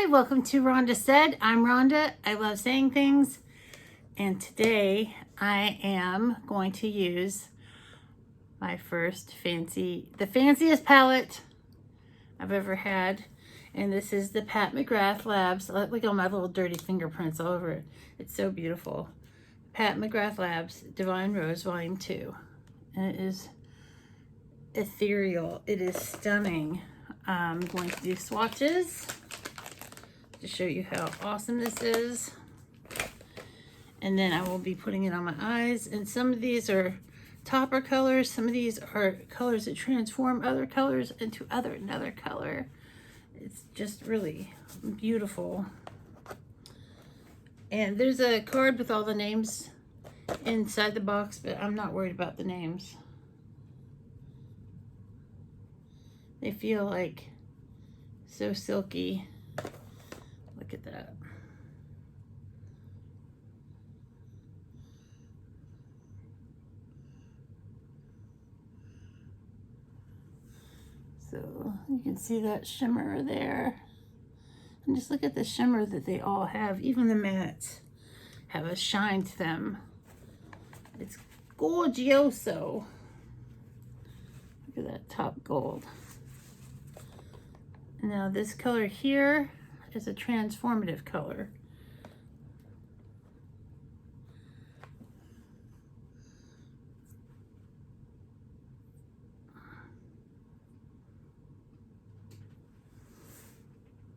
welcome to Rhonda Said. I'm Rhonda. I love saying things. And today I am going to use my first the fanciest palette I've ever had. And this is the Pat McGrath Labs. Look at all my little dirty fingerprints all over it. It's so beautiful. Pat McGrath Labs Divine Rose Volume 2. And it is ethereal. It is stunning. I'm going to do swatches to show you how awesome this is. And then I will be putting it on my eyes. And some of these are topper colors. Some of these are colors that transform other colors into another color. It's just really beautiful. And there's a card with all the names inside the box, but I'm not worried about the names. They feel like so silky. Look at that. So you can see that shimmer there. And just look at the shimmer that they all have. Even the mattes have a shine to them. It's gorgioso. Look at that top gold. Now this color here is a transformative color.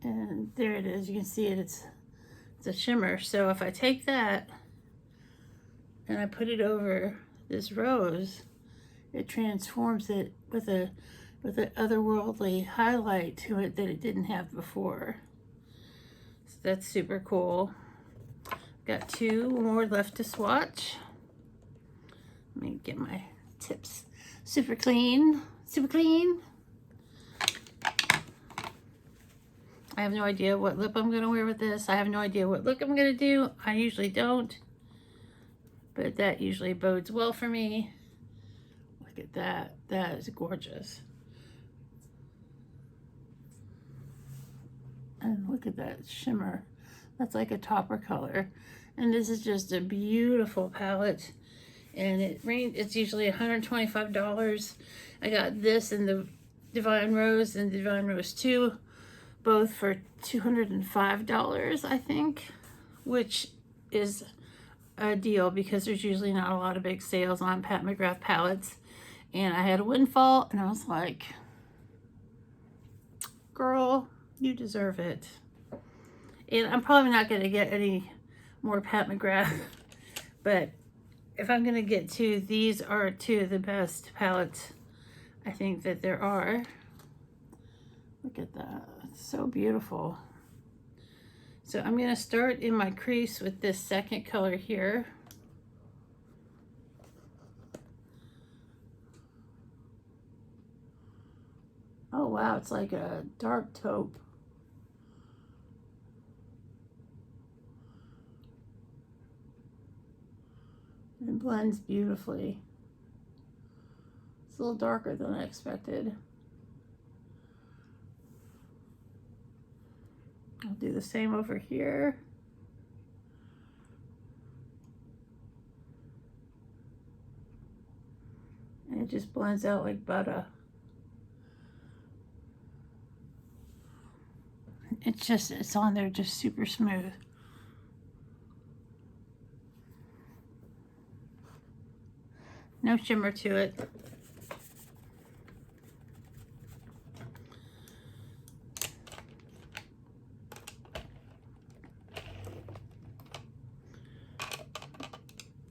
And there it is. You can see it. It's a shimmer. So if I take that and I put it over this rose, it transforms it with an otherworldly highlight to it that it didn't have before. So that's super cool. Got 2 more left to swatch. Let me get my tips super clean. I have no idea what lip I'm going to wear with this. I have no idea what look I'm going to do. I usually don't, but that usually bodes well for me. Look at that. That is gorgeous. And look at that shimmer. That's like a topper color. And this is just a beautiful palette. And it's usually $125. I got this in the Divine Rose and Divine Rose 2, both for $205, I think, which is a deal because there's usually not a lot of big sales on Pat McGrath palettes. And I had a windfall, and I was like, girl, you deserve it. And I'm probably not going to get any more Pat McGrath, but if I'm going to get 2, these are 2 of the best palettes I think that there are. Look at that. It's so beautiful. So I'm going to start in my crease with this second color here. Oh wow, it's like a dark taupe. It blends beautifully. It's a little darker than I expected. I'll do the same over here. And it just blends out like butter. It's on there just super smooth. No shimmer to it.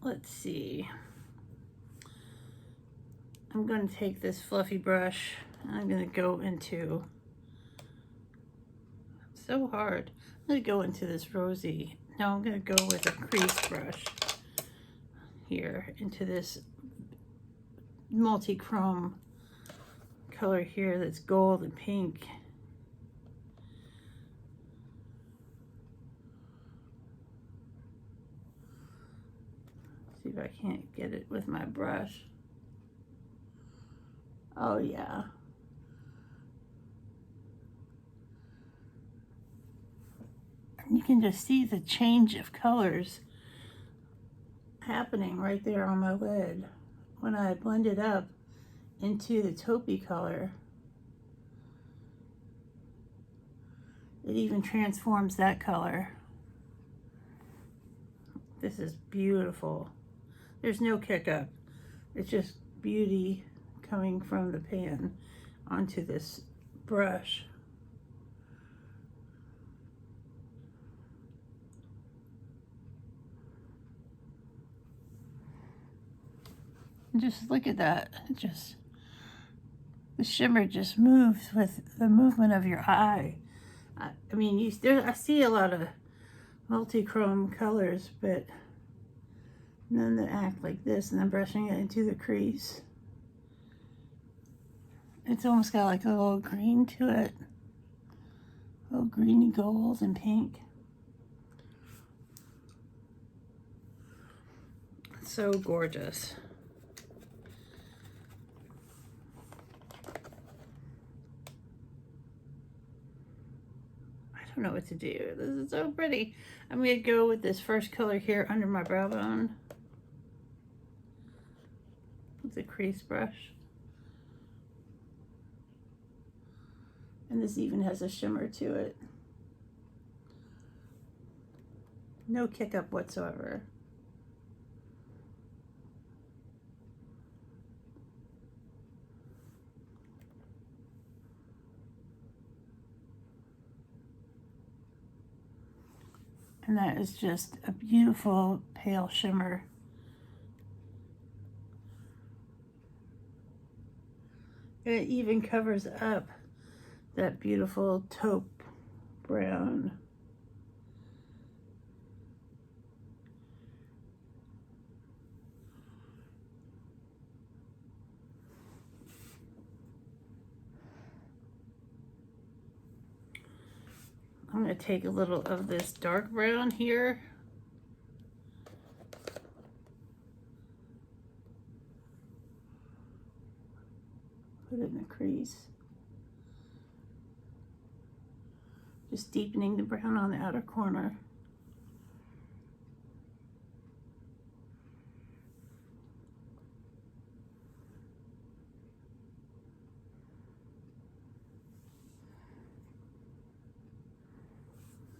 Let's see. I'm going to take this fluffy brush and I'm going to go into, so hard. I'm going to go into this rosy. No, I'm going to go with a crease brush here into this multi-chrome color here that's gold and pink. See if I can't get it with my brush. Oh yeah. you can just see the change of colors happening right there on my lid when I blend it up into the taupey color. It even transforms that color. This is beautiful. There's no kick up. It's just beauty coming from the pan onto this brush. Just look at that. The shimmer just moves with the movement of your eye. I mean, I see a lot of multi-chrome colors, but none that act like this, and I'm brushing it into the crease. It's almost got like a little green to it. A little greeny gold and pink. So gorgeous. I don't know what to do. This is so pretty. I'm going to go with this first color here under my brow bone with the crease brush. And this even has a shimmer to it. No kick up whatsoever. And that is just a beautiful pale shimmer. And it even covers up that beautiful taupe brown. I'm going to take a little of this dark brown here. Put it in the crease. Just deepening the brown on the outer corner.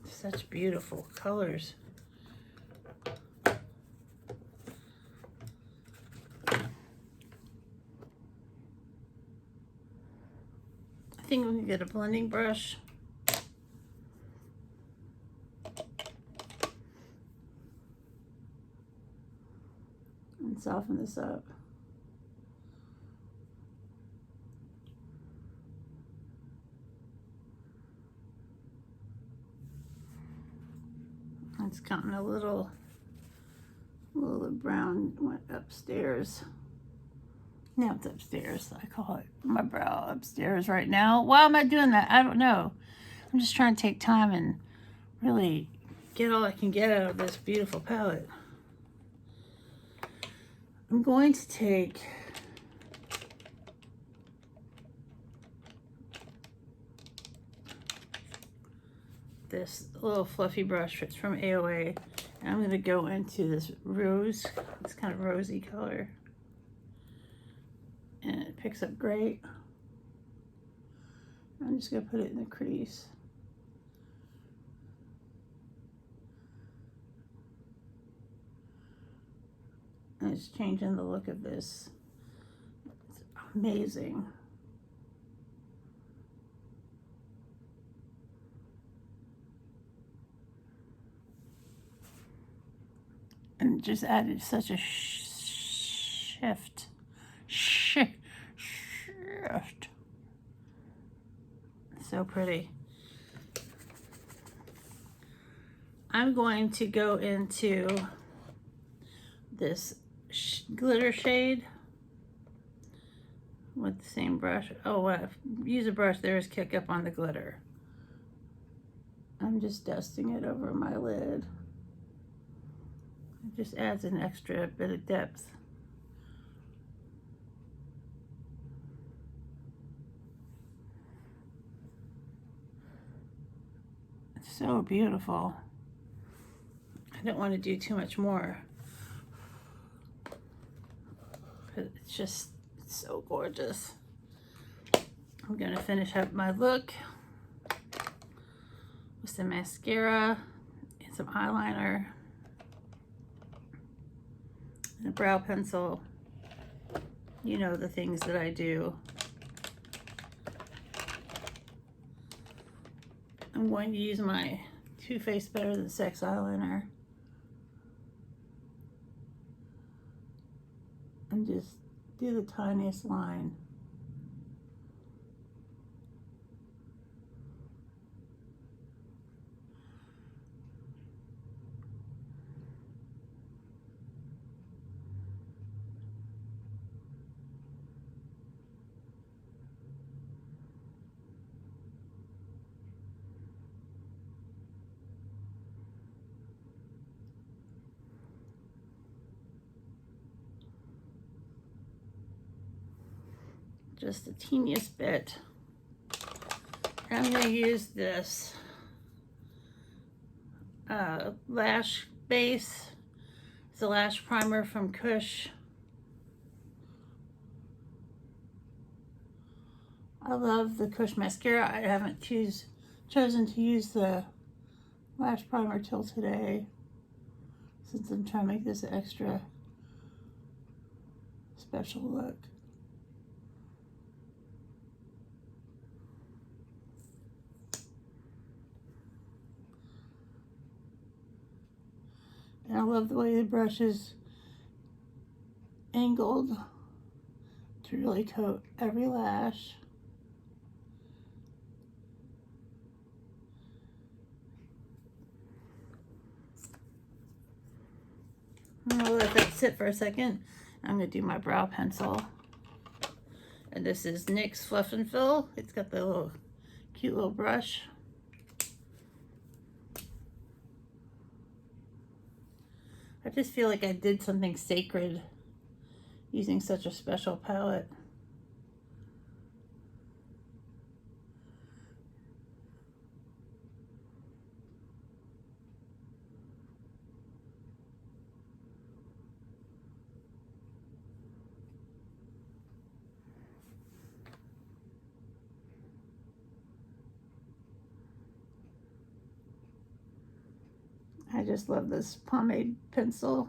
Such beautiful colors. I think we can get a blending brush. And soften this up. It's gotten a little brown went upstairs. Now it's upstairs. I call it my brow upstairs right now. Why am I doing that? I don't know. I'm just trying to take time and really get all I can get out of this beautiful palette. I'm going to take this little fluffy brush. It's from AOA. And I'm going to go into this rose, this kind of rosy color. And it picks up great. I'm just going to put it in the crease. And it's changing the look of this. It's amazing. And just added such a shift. So pretty. I'm going to go into this glitter shade with the same brush. Oh, when I use a brush, there is kick up on the glitter. I'm just dusting it over my lid. It just adds an extra bit of depth. It's so beautiful. I don't want to do too much more. It's just so gorgeous. I'm going to finish up my look with some mascara and some eyeliner and a brow pencil. You know the things that I do. I'm going to use my Too Faced Better Than Sex eyeliner and just do the tiniest line. Just the teeniest bit. And I'm going to use this lash base. It's a lash primer from Kush. I love the Kush mascara. I haven't chosen to use the lash primer till today, since I'm trying to make this an extra special look. And I love the way the brush is angled to really coat every lash. I'm going to let that sit for a second. I'm going to do my brow pencil. And this is NYX Fluff and Fill. It's got the little cute little brush. I just feel like I did something sacred using such a special palette. I just love this pomade pencil.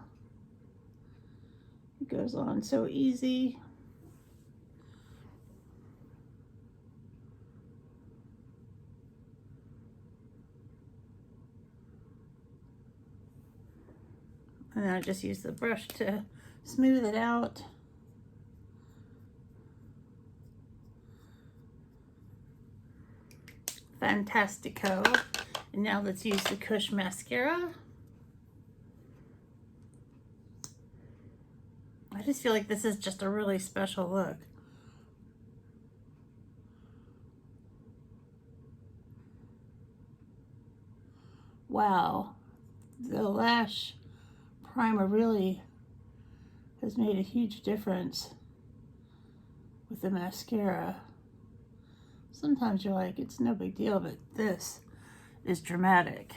It goes on so easy. And then I just use the brush to smooth it out. Fantastico. And now let's use the Kush mascara. I just feel like this is just a really special look. Wow, the lash primer really has made a huge difference with the mascara. Sometimes you're like, it's no big deal, but this is dramatic.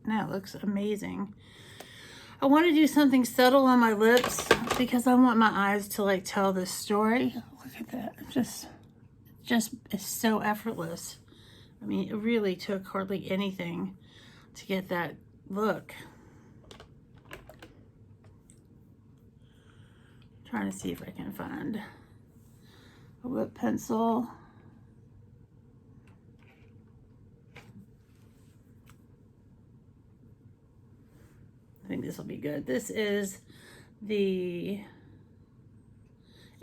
That looks amazing. I want to do something subtle on my lips because I want my eyes to like tell this story. Look at that. Just it's so effortless. I mean, it really took hardly anything to get that look. Trying to see if I can find a lip pencil. I think this will be good. This is the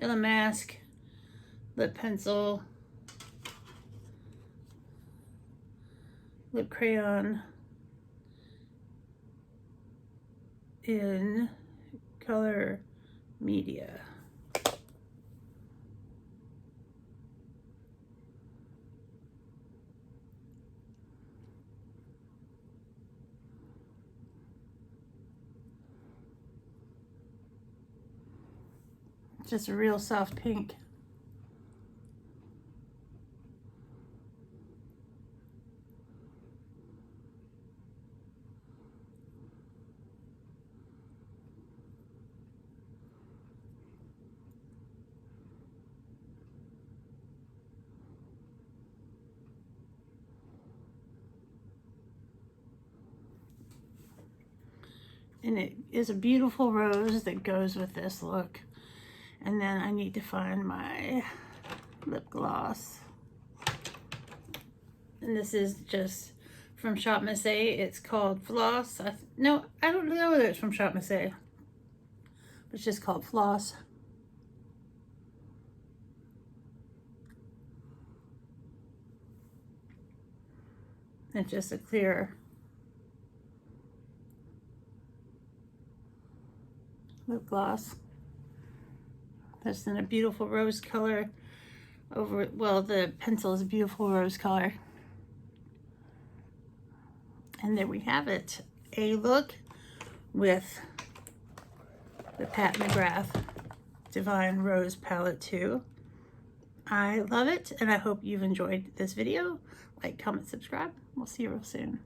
Mask lip pencil, lip crayon in color media. Just a real soft pink. And it is a beautiful rose that goes with this look. And then I need to find my lip gloss. And this is just from Shop Miss A. It's called Floss. No, I don't know whether it's from Shop Miss A. It's just called Floss. It's just a clear lip gloss. That's in a beautiful rose color. Well, the pencil is a beautiful rose color. And there we have it. A look with the Pat McGrath Divine Rose Palette 2. I love it, and I hope you've enjoyed this video. Like, comment, subscribe. We'll see you real soon.